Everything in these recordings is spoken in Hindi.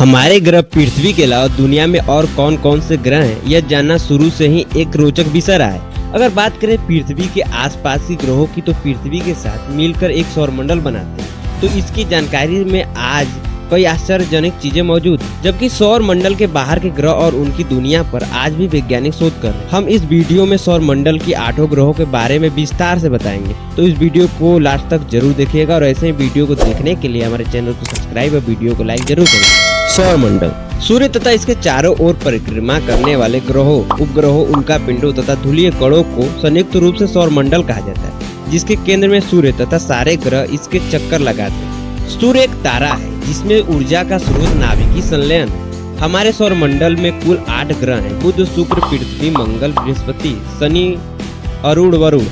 हमारे ग्रह पृथ्वी के अलावा दुनिया में और कौन कौन से ग्रह हैं, यह जानना शुरू से ही एक रोचक विषय रहा है। अगर बात करें पृथ्वी के आसपास के ग्रहों की, तो पृथ्वी के साथ मिलकर एक सौरमंडल बनाते हैं। तो इसकी जानकारी में आज कई आश्चर्यजनक चीजें मौजूद हैं, जबकि सौर मंडल के बाहर के ग्रह और उनकी दुनिया पर आज भी वैज्ञानिक शोध कर रहे हैं। हम इस वीडियो में सौर मंडल की 8 ग्रहों के बारे में विस्तार से बताएंगे, तो इस वीडियो को लास्ट तक जरूर देखिएगा। और ऐसे ही वीडियो को देखने के लिए हमारे चैनल को सब्सक्राइब और वीडियो को लाइक जरूर करें। सौर मंडल सूर्य तथा इसके चारों ओर परिक्रमा करने वाले ग्रहों, उपग्रहों, उनका पिंडों तथा धूलीय कणों को संयुक्त रूप से सौर मंडल कहा जाता है, जिसके केंद्र में सूर्य तथा सारे ग्रह इसके चक्कर लगाते हैं। सूर्य एक तारा है जिसमें ऊर्जा का स्रोत नाभिकीय संलयन है। हमारे सौर मंडल में कुल 8 ग्रह हैं: बुध, शुक्र, पृथ्वी, मंगल, बृहस्पति, शनि, अरुण, वरुण।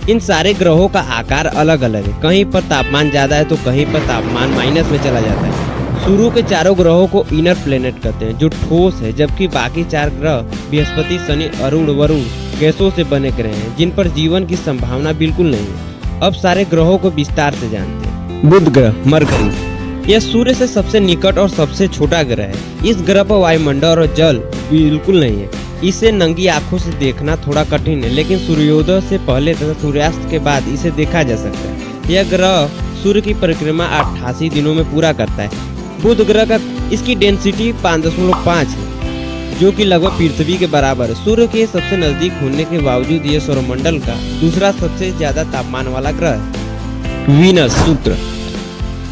इन सारे ग्रहों का आकार अलग अलग है। कहीं पर तापमान ज्यादा है तो कहीं पर तापमान माइनस में चला जाता है। शुरू के चारों ग्रहों को इनर प्लेनेट कहते हैं, जो ठोस है, जबकि बाकी 4 ग्रह बृहस्पति, शनि, अरुण, वरुण गैसों से बने ग्रह हैं, जिन पर जीवन की संभावना बिल्कुल नहीं है। अब सारे ग्रहों को विस्तार से जानते हैं। बुध ग्रह, मरकरी, यह सूर्य से सबसे निकट और सबसे छोटा ग्रह है। इस ग्रह पर वायुमंडल और जल बिल्कुल नहीं है। इसे नंगी आंखों से देखना थोड़ा कठिन है, लेकिन सूर्योदय से पहले तथा सूर्यास्त के बाद इसे देखा जा सकता है। यह ग्रह सूर्य की परिक्रमा 88 दिनों में पूरा करता है। बुध ग्रह का इसकी डेंसिटी 5.5 है, जो कि लगभग पृथ्वी के बराबर है। सूर्य के सबसे नजदीक होने के बावजूद यह सौरमंडल का दूसरा सबसे ज्यादा तापमान वाला ग्रह है। वीनस, शुक्र,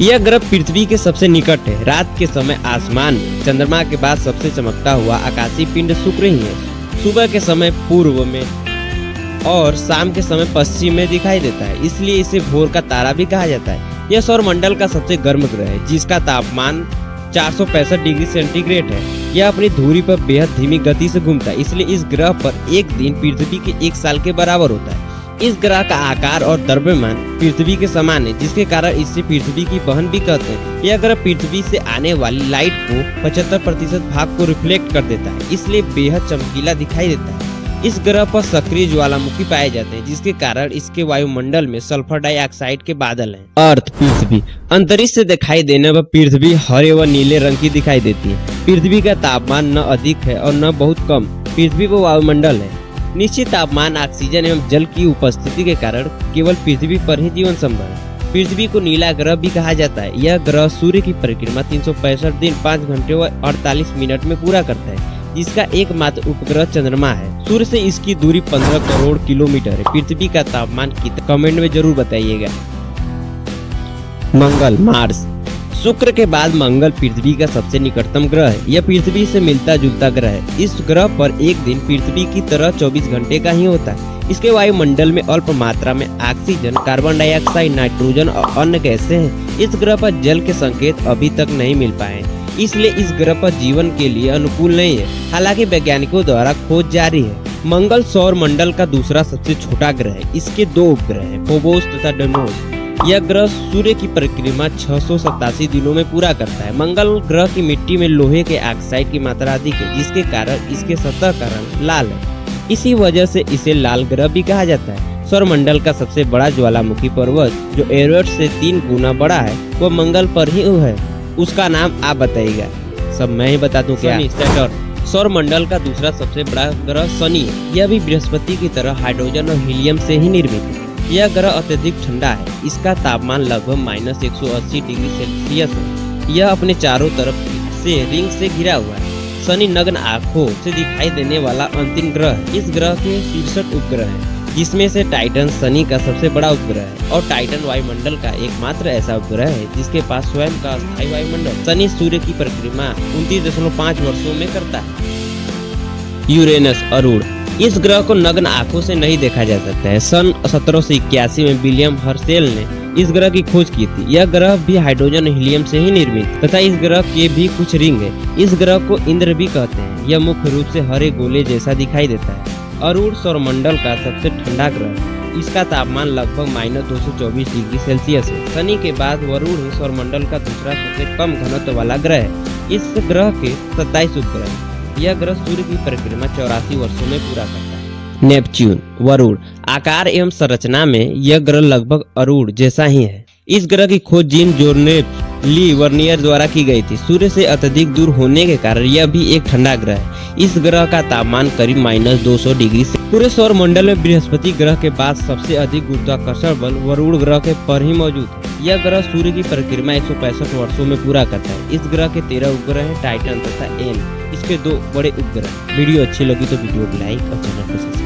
यह ग्रह पृथ्वी के सबसे निकट है। रात के समय आसमान में चंद्रमा के बाद सबसे चमकता हुआ आकाशीय पिंड शुक्र ही है। सुबह के समय पूर्व में और शाम के समय पश्चिम में दिखाई देता है, इसलिए इसे भोर का तारा भी कहा जाता है। यह सौर मंडल का सबसे गर्म ग्रह है, जिसका तापमान 465 डिग्री सेंटीग्रेड है। यह अपनी धुरी पर बेहद धीमी गति से घूमता है, इसलिए इस ग्रह पर एक दिन पृथ्वी के 1 साल के बराबर होता है। इस ग्रह का आकार और द्रव्यमान पृथ्वी के समान है, जिसके कारण इसे पृथ्वी की बहन भी कहते हैं। यह ग्रह पृथ्वी से आने वाली लाइट को 75% भाग को रिफ्लेक्ट कर देता है, इसलिए बेहद चमकीला दिखाई देता है। इस ग्रह पर सक्रिय ज्वालामुखी पाए जाते हैं, जिसके कारण इसके वायुमंडल में सल्फर डाइऑक्साइड के बादल हैं। अर्थ, पृथ्वी, अंतरिक्ष से दिखाई देने पर पृथ्वी हरे व नीले रंग की दिखाई देती है। पृथ्वी का तापमान न अधिक है और न बहुत कम। पृथ्वी पर वायुमंडल है। निश्चित तापमान, ऑक्सीजन एवं जल की उपस्थिति के कारण केवल पृथ्वी पर ही जीवन संभव है। पृथ्वी को नीला ग्रह भी कहा जाता है। यह ग्रह सूर्य की परिक्रमा 365 दिन 5 घंटे व 48 मिनट में पूरा करता है, जिसका एकमात्र उपग्रह चंद्रमा है। सूर्य से इसकी दूरी 15 करोड़ किलोमीटर है। पृथ्वी का तापमान कितना, कमेंट में जरूर बताइएगा। मंगल, मार्स, शुक्र के बाद मंगल पृथ्वी का सबसे निकटतम ग्रह है। यह पृथ्वी से मिलता जुलता ग्रह है। इस ग्रह पर एक दिन पृथ्वी की तरह 24 घंटे का ही होता है। इसके वायुमंडल में अल्प मात्रा में ऑक्सीजन, कार्बन डाइऑक्साइड, नाइट्रोजन और अन्य गैसें हैं। इस ग्रह पर जल के संकेत अभी तक नहीं मिल पाए, इसलिए इस ग्रह पर जीवन के लिए अनुकूल नहीं है। हालांकि वैज्ञानिकों द्वारा खोज जारी है। मंगल सौर मंडल का दूसरा सबसे छोटा ग्रह है। इसके 2 उपग्रह हैं, फोबोस तथा डेमोस। यह ग्रह सूर्य की परिक्रमा 687 दिनों में पूरा करता है। मंगल ग्रह की मिट्टी में लोहे के ऑक्साइड की मात्रा अधिक है, जिसके कारण इसके सतह का रंग लाल है। इसी वजह से इसे लाल ग्रह भी कहा जाता है। सौर मंडल का सबसे बड़ा ज्वालामुखी पर्वत, जो एवरेस्ट से 3 गुना बड़ा है, वह मंगल पर ही है। उसका नाम आप बताइएगा। सब मैं ही बता दूं क्या? सैटर्न। सौर मंडल का दूसरा सबसे बड़ा ग्रह शनि है। यह भी बृहस्पति की तरह हाइड्रोजन और हीलियम से ही निर्मित है। यह ग्रह अत्यधिक ठंडा है। इसका तापमान लगभग -180 डिग्री सेल्सियस है। यह अपने चारों तरफ से रिंग से घिरा हुआ है। शनि नग्न आंखों से दिखाई देने वाला अंतिम ग्रह है। इस ग्रह के 63 उपग्रह हैं, जिसमें से टाइटन शनि का सबसे बड़ा उपग्रह है, और टाइटन वायुमंडल का एकमात्र ऐसा उपग्रह है जिसके पास स्वयं का अस्थायी वायुमंडल। शनि सूर्य की परिक्रमा 29.5 वर्षों में करता है। यूरेनस, अरुण, इस ग्रह को नग्न आंखों से नहीं देखा जा सकता है। सन 1781 में विलियम हर्शेल ने इस ग्रह की खोज की थी। यह ग्रह भी हाइड्रोजन और हीलियम से ही निर्मित तथा इस ग्रह के भी कुछ रिंग है। इस ग्रह को इंद्र भी कहते हैं। यह मुख्य रूप से हरे गोले जैसा दिखाई देता है। अरुण सौरमंडल का सबसे ठंडा ग्रह है। इसका तापमान लगभग -224 डिग्री सेल्सियस है। शनि के बाद वरुण ही सौरमंडल का दूसरा सबसे कम घनत्व वाला ग्रह है। इस ग्रह के 27 उपग्रह हैं। यह ग्रह सूर्य की परिक्रमा 84 वर्षों में पूरा करता है। नेपच्यून, वरुण, आकार एवं संरचना में यह ग्रह लगभग अरुण जैसा ही है। इस ग्रह की खोज जीन जोर्नेफ ली वर्नियर द्वारा की गई थी। सूर्य से अत्यधिक दूर होने के कारण यह भी एक ठंडा ग्रह है। इस ग्रह का तापमान करीब -200 डिग्री से। पूरे सौर मंडल में बृहस्पति ग्रह के बाद सबसे अधिक गुरुत्वाकर्षण बल वरुण ग्रह के पर ही मौजूद है। यह ग्रह सूर्य की परिक्रमा 165 वर्षों में पूरा करता है। इस ग्रह के 13 उपग्रह हैं, टाइटन तथा एन इसके 2 बड़े उपग्रह। वीडियो अच्छी लगी तो वीडियो को लाइक और चैनल को सब्सक्राइब